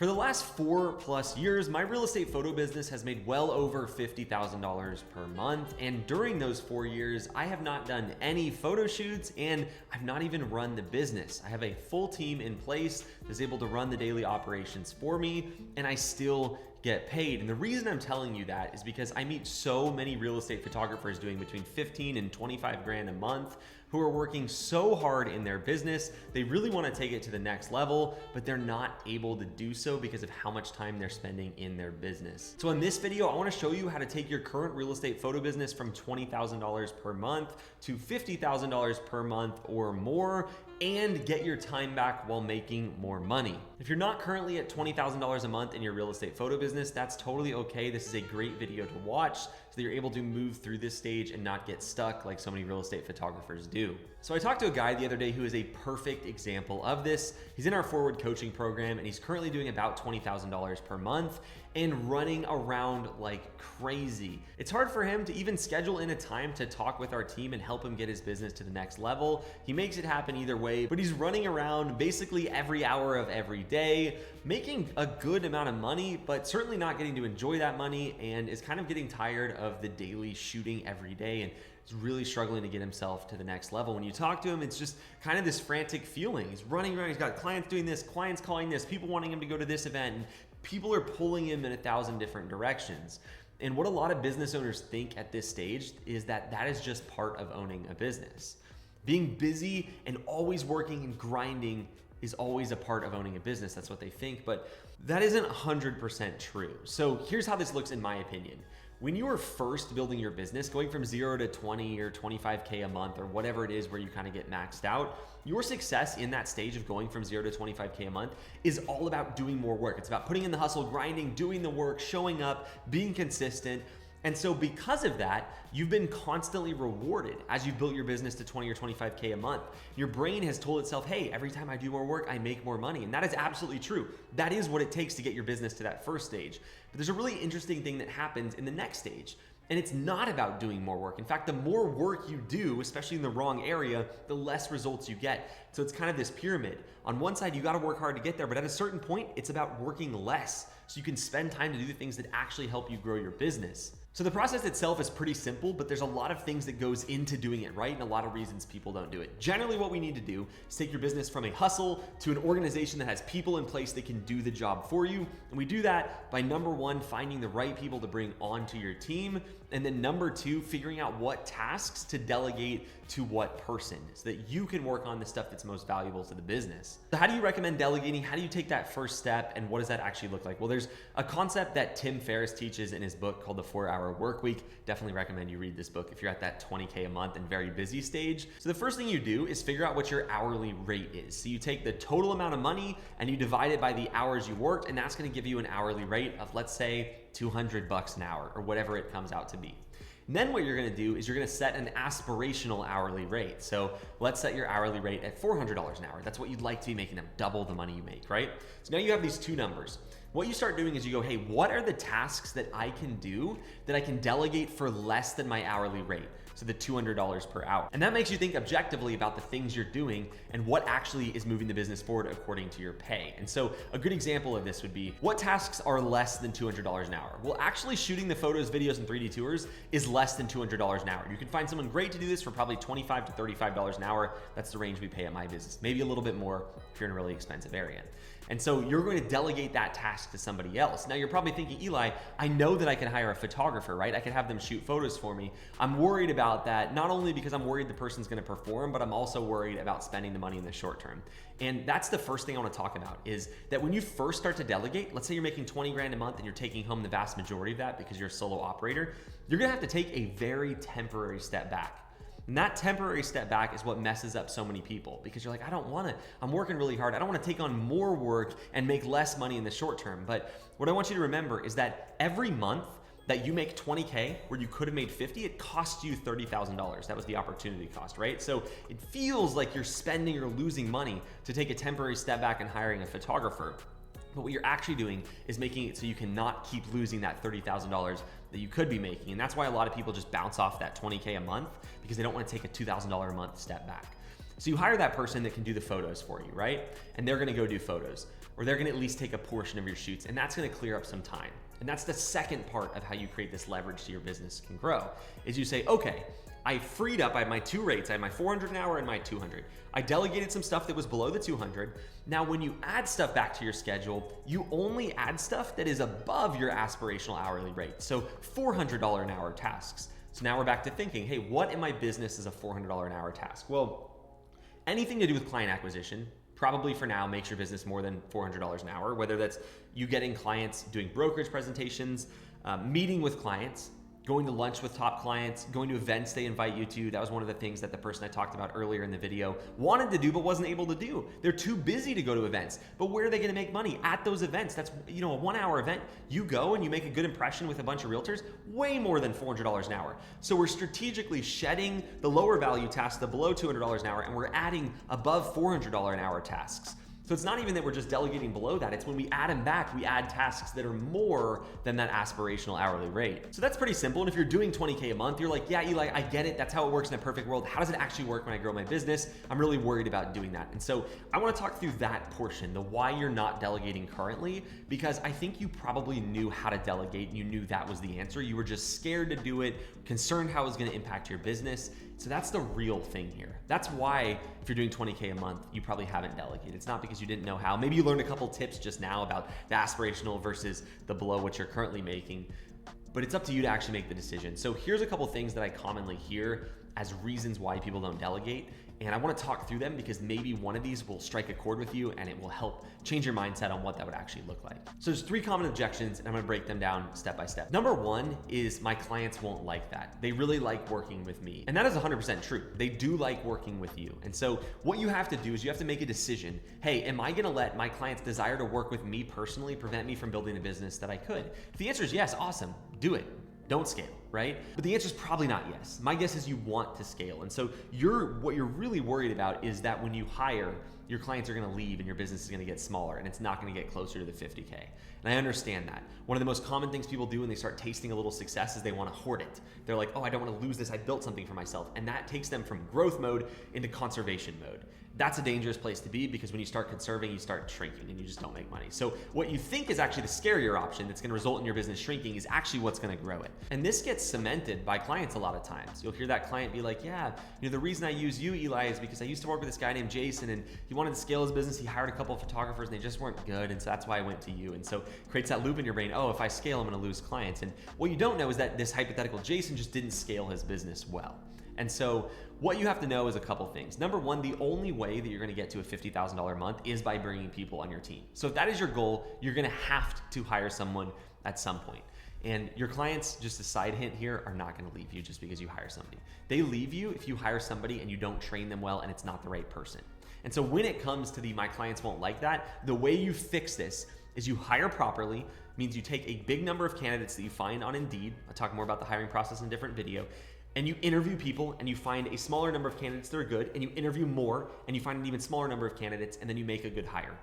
For the last 4+ years, my real estate photo business has made well over $50,000 per month. And during those 4 years, I have not done any photo shoots and I've not even run the business. I have a full team in place that's able to run the daily operations for me, and I still get paid. And the reason I'm telling you that is because I meet so many real estate photographers doing between 15 and 25 grand a month who are working so hard in their business. They really want to take it to the next level, but they're not able to do so because of how much time they're spending in their business. So in this video, I want to show you how to take your current real estate photo business from $20,000 per month to $50,000 per month or more, and get your time back while making more money. If you're not currently at $20,000 a month in your real estate photo business, that's totally okay. This is a great video to watch so that you're able to move through this stage and not get stuck like so many real estate photographers do. So I talked to a guy the other day who is a perfect example of this. He's in our forward coaching program and he's currently doing about $20,000 per month and running around like crazy. It's hard for him to even schedule in a time to talk with our team and help him get his business to the next level. He makes it happen either way, but he's running around basically every hour of every day, making a good amount of money, but certainly not getting to enjoy that money, and is kind of getting tired of the daily shooting every day and is really struggling to get himself to the next level. When you talk to him, it's just kind of this frantic feeling. He's running around, he's got clients doing this, clients calling this, people wanting him to go to this event, and people are pulling him in 1,000 different directions. And what a lot of business owners think at this stage is that that is just part of owning a business. Being busy and always working and grinding is always a part of owning a business. That's what they think, but that isn't 100% true. So here's how this looks in my opinion. When you are first building your business, going from 0 to 20 or 25K a month or whatever it is where you kind of get maxed out, your success in that stage of going from 0 to 25K a month is all about doing more work. It's about putting in the hustle, grinding, doing the work, showing up, being consistent. And so because of that, you've been constantly rewarded as you've built your business to 20 or 25K a month. Your brain has told itself, hey, every time I do more work, I make more money. And that is absolutely true. That is what it takes to get your business to that first stage. But there's a really interesting thing that happens in the next stage. And it's not about doing more work. In fact, the more work you do, especially in the wrong area, the less results you get. So it's kind of this pyramid. On one side, you got to work hard to get there, but at a certain point, it's about working less so you can spend time to do the things that actually help you grow your business. So the process itself is pretty simple, but there's a lot of things that goes into doing it right and a lot of reasons people don't do it. Generally, what we need to do is take your business from a hustle to an organization that has people in place that can do the job for you. And we do that by number one, finding the right people to bring onto your team. And then number two, figuring out what tasks to delegate to what person so that you can work on the stuff that's most valuable to the business. So how do you recommend delegating? How do you take that first step? And what does that actually look like? Well, there's a concept that Tim Ferriss teaches in his book called The 4-Hour Workweek. Definitely recommend you read this book if you're at that 20K a month and very busy stage. So the first thing you do is figure out what your hourly rate is. So you take the total amount of money and you divide it by the hours you worked, and that's going to give you an hourly rate of, let's say, $200 an hour or whatever it comes out to be. And then what you're going to do is you're going to set an aspirational hourly rate. So let's set your hourly rate at $400 an hour. That's what you'd like to be making, double the money you make, right? So now you have these two numbers. What you start doing is you go, hey, what are the tasks that I can do that I can delegate for less than my hourly rate? So the $200 per hour. And that makes you think objectively about the things you're doing and what actually is moving the business forward according to your pay. And so a good example of this would be, what tasks are less than $200 an hour? Well, actually shooting the photos, videos, and 3D tours is less than $200 an hour. You can find someone great to do this for probably $25 to $35 an hour. That's the range we pay at my business. Maybe a little bit more if you're in a really expensive area. And so you're going to delegate that task to somebody else. Now you're probably thinking, Eli, I know that I can hire a photographer, right? I can have them shoot photos for me. I'm worried about that, not only because I'm worried the person's going to perform, but I'm also worried about spending the money in the short term. And that's the first thing I want to talk about, is that when you first start to delegate, let's say you're making 20 grand a month and you're taking home the vast majority of that because you're a solo operator, you're going to have to take a very temporary step back. And that temporary step back is what messes up so many people, because you're like, I don't want to, I'm working really hard. I don't want to take on more work and make less money in the short term. But what I want you to remember is that every month that you make 20K where you could have made 50, it costs you $30,000. That was the opportunity cost, right? So it feels like you're spending or losing money to take a temporary step back and hiring a photographer. But what you're actually doing is making it so you cannot keep losing that $30,000 that you could be making. And that's why a lot of people just bounce off that 20K a month, because they don't want to take a $2,000 a month step back. So you hire that person that can do the photos for you, right? And they're gonna go do photos, or they're gonna at least take a portion of your shoots, and that's gonna clear up some time. And that's the second part of how you create this leverage so your business can grow, is you say, okay, I freed up, I have my two rates, I have my 400 an hour and my 200. I delegated some stuff that was below the 200. Now, when you add stuff back to your schedule, you only add stuff that is above your aspirational hourly rate. So $400 an hour tasks. So now we're back to thinking, hey, what in my business is a $400 an hour task? Well, anything to do with client acquisition, probably for now makes your business more than $400 an hour, whether that's you getting clients, doing brokerage presentations, meeting with clients, going to lunch with top clients, going to events they invite you to. That was one of the things that the person I talked about earlier in the video wanted to do but wasn't able to do. They're too busy to go to events. But where are they gonna make money? At those events. That's, a 1 hour event. You go and you make a good impression with a bunch of realtors, way more than $400 an hour. So we're strategically shedding the lower value tasks, the below $200 an hour, and we're adding above $400 an hour tasks. So it's not even that we're just delegating below that, it's when we add them back, we add tasks that are more than that aspirational hourly rate. So that's pretty simple, and if you're doing 20K a month, you're like, yeah, Eli, I get it, that's how it works in a perfect world. How does it actually work when I grow my business? I'm really worried about doing that. And so I wanna talk through that portion, the why you're not delegating currently, because I think you probably knew how to delegate, and you knew that was the answer. You were just scared to do it, concerned how it was gonna impact your business. So that's the real thing here. That's why if you're doing 20K a month, you probably haven't delegated. It's not because you didn't know how. Maybe you learned a couple tips just now about the aspirational versus the below what you're currently making, but it's up to you to actually make the decision. So here's a couple things that I commonly hear as reasons why people don't delegate. And I want to talk through them because maybe one of these will strike a chord with you and it will help change your mindset on what that would actually look like. So there's 3 common objections and I'm going to break them down step by step. Number 1 is my clients won't like that. They really like working with me. And that is 100% true. They do like working with you. And so what you have to do is you have to make a decision. Hey, am I going to let my clients' desire to work with me personally prevent me from building a business that I could? If the answer is yes, awesome, do it. Don't scale, right? But the answer is probably not yes. My guess is you want to scale. And so what you're really worried about is that when you hire, your clients are gonna leave and your business is gonna get smaller and it's not gonna get closer to the 50K. And I understand that. One of the most common things people do when they start tasting a little success is they wanna hoard it. They're like, oh, I don't wanna lose this, I built something for myself. And that takes them from growth mode into conservation mode. That's a dangerous place to be because when you start conserving, you start shrinking and you just don't make money. So what you think is actually the scarier option that's gonna result in your business shrinking is actually what's gonna grow it. And this gets cemented by clients a lot of times. You'll hear that client be like, yeah, the reason I use you, Eli, is because I used to work with this guy named Jason and he wanted to scale his business. He hired a couple of photographers and they just weren't good. And so that's why I went to you. And so it creates that loop in your brain. Oh, if I scale, I'm gonna lose clients. And what you don't know is that this hypothetical Jason just didn't scale his business well. And so what you have to know is a couple things. Number 1, the only way that you're gonna get to a $50,000 a month is by bringing people on your team. So if that is your goal, you're gonna have to hire someone at some point. And your clients, just a side hint here, are not gonna leave you just because you hire somebody. They leave you if you hire somebody and you don't train them well and it's not the right person. And so when it comes to my clients won't like that, the way you fix this is you hire properly, means you take a big number of candidates that you find on Indeed. I'll talk more about the hiring process in a different video. And you interview people and you find a smaller number of candidates that are good and you interview more and you find an even smaller number of candidates and then you make a good hire.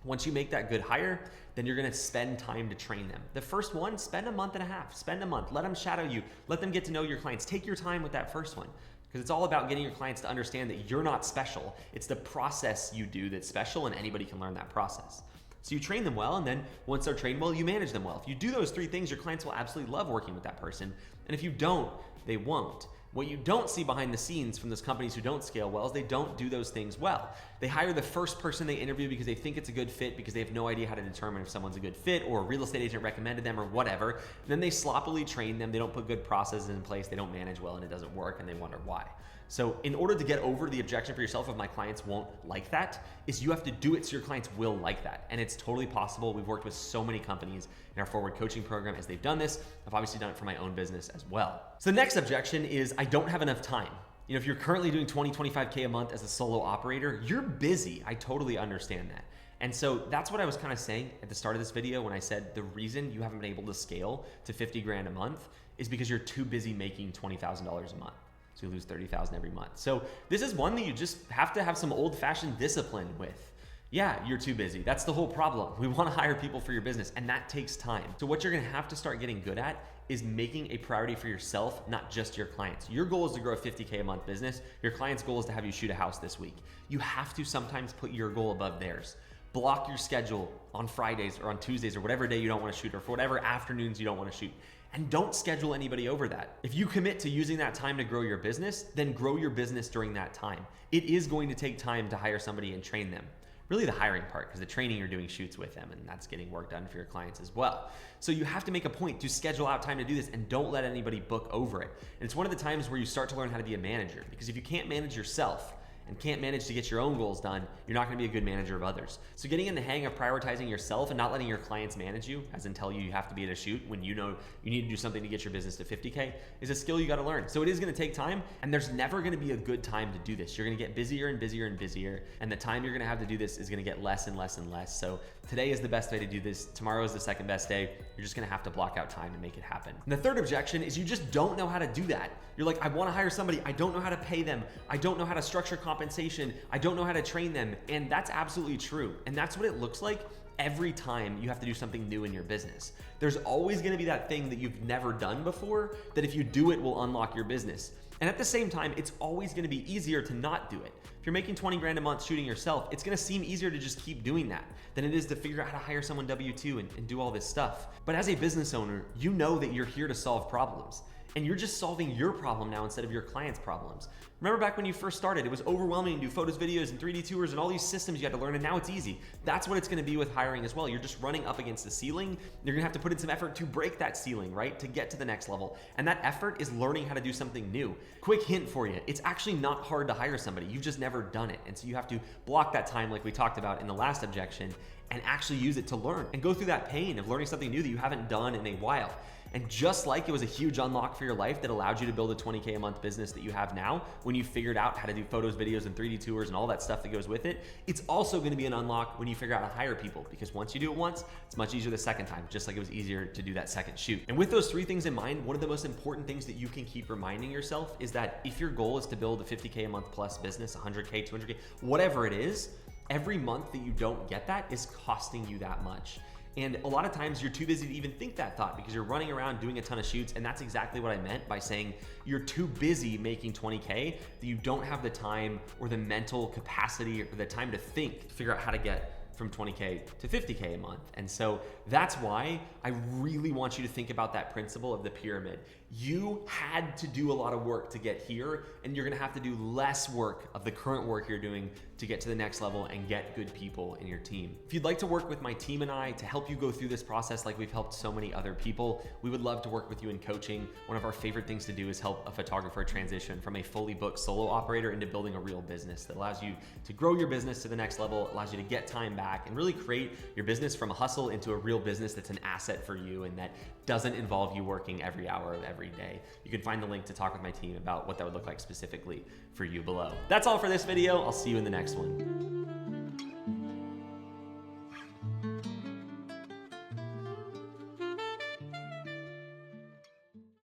Once you make that good hire, then you're gonna spend time to train them. The first one, spend a month and a half, spend a month, let them shadow you, let them get to know your clients. Take your time with that first one because it's all about getting your clients to understand that you're not special. It's the process you do that's special and anybody can learn that process. So you train them well, and then once they're trained well, you manage them well. If you do those 3 things, your clients will absolutely love working with that person. And if you don't, they won't. What you don't see behind the scenes from those companies who don't scale well is they don't do those things well. They hire the first person they interview because they think it's a good fit because they have no idea how to determine if someone's a good fit or a real estate agent recommended them or whatever. Then they sloppily train them. They don't put good processes in place. They don't manage well and it doesn't work and they wonder why. So in order to get over the objection for yourself of my clients won't like that, is you have to do it so your clients will like that. And it's totally possible. We've worked with so many companies in our forward coaching program as they've done this. I've obviously done it for my own business as well. So the next objection is I don't have enough time. If you're currently doing 20, 25K a month as a solo operator, you're busy. I totally understand that. And so that's what I was kind of saying at the start of this video when I said the reason you haven't been able to scale to 50 grand a month is because you're too busy making $20,000 a month. So you lose 30,000 every month. So this is one that you just have to have some old-fashioned discipline with. Yeah, you're too busy. That's the whole problem. We want to hire people for your business, and that takes time. So what you're going to have to start getting good at is making a priority for yourself, not just your clients. Your goal is to grow a 50K a month business. Your client's goal is to have you shoot a house this week. You have to sometimes put your goal above theirs. Block your schedule on Fridays or on Tuesdays or whatever day you don't want to shoot, or for whatever afternoons you don't want to shoot. And don't schedule anybody over that. If you commit to using that time to grow your business, then grow your business during that time. It is going to take time to hire somebody and train them. Really the hiring part, because the training, you're doing shoots with them, and that's getting work done for your clients as well. So you have to make a point to schedule out time to do this, and don't let anybody book over it. And it's one of the times where you start to learn how to be a manager, because if you can't manage yourself and can't manage to get your own goals done, you're not gonna be a good manager of others. So getting in the hang of prioritizing yourself and not letting your clients manage you, as in tell you have to be at a shoot when you know you need to do something to get your business to 50K, is a skill you gotta learn. So it is gonna take time, and there's never gonna be a good time to do this. You're gonna get busier and busier and busier, and the time you're gonna have to do this is gonna get less and less and less. So today is the best day to do this. Tomorrow is the second best day. You're just gonna have to block out time and make it happen. And the third objection is you just don't know how to do that. You're like, I wanna hire somebody, I don't know how to pay them, I don't know how to structure compensation, I don't know how to train them. And that's absolutely true. And that's what it looks like every time you have to do something new in your business. There's always gonna be that thing that you've never done before that if you do it will unlock your business. And at the same time, it's always gonna be easier to not do it. If you're making 20 grand a month shooting yourself, it's gonna seem easier to just keep doing that than it is to figure out how to hire someone W-2 and do all this stuff. But as a business owner, you know that you're here to solve problems. And you're just solving your problem now instead of your client's problems. Remember back when you first started, it was overwhelming to do photos, videos, and 3D tours and all these systems you had to learn, and now it's easy. That's what it's gonna be with hiring as well. You're just running up against the ceiling. You're gonna have to put in some effort to break that ceiling, right? To get to the next level. And that effort is learning how to do something new. Quick hint for you, it's actually not hard to hire somebody. You've just never done it. And so you have to block that time like we talked about in the last objection and actually use it to learn and go through that pain of learning something new that you haven't done in a while. And just like it was a huge unlock for your life that allowed you to build a 20K a month business that you have now, when you figured out how to do photos, videos, and 3D tours and all that stuff that goes with it, it's also gonna be an unlock when you figure out how to hire people, because once you do it once, it's much easier the second time, just like it was easier to do that second shoot. And with those three things in mind, one of the most important things that you can keep reminding yourself is that if your goal is to build a 50K a month plus business, 100K, 200K, whatever it is, every month that you don't get that is costing you that much. And a lot of times you're too busy to even think that thought because you're running around doing a ton of shoots. And that's exactly what I meant by saying you're too busy making 20K that you don't have the time or the mental capacity or the time to think to figure out how to get from 20K to 50K a month. And so that's why I really want you to think about that principle of the pyramid. You had to do a lot of work to get here, and you're gonna have to do less work of the current work you're doing to get to the next level and get good people in your team. If you'd like to work with my team and I to help you go through this process like we've helped so many other people, we would love to work with you in coaching. One of our favorite things to do is help a photographer transition from a fully booked solo operator into building a real business that allows you to grow your business to the next level, allows you to get time back and really create your business from a hustle into a real business that's an asset for you and that doesn't involve you working every hour of every day. You can find the link to talk with my team about what that would look like specifically for you below. That's all for this video. I'll see you in the next one.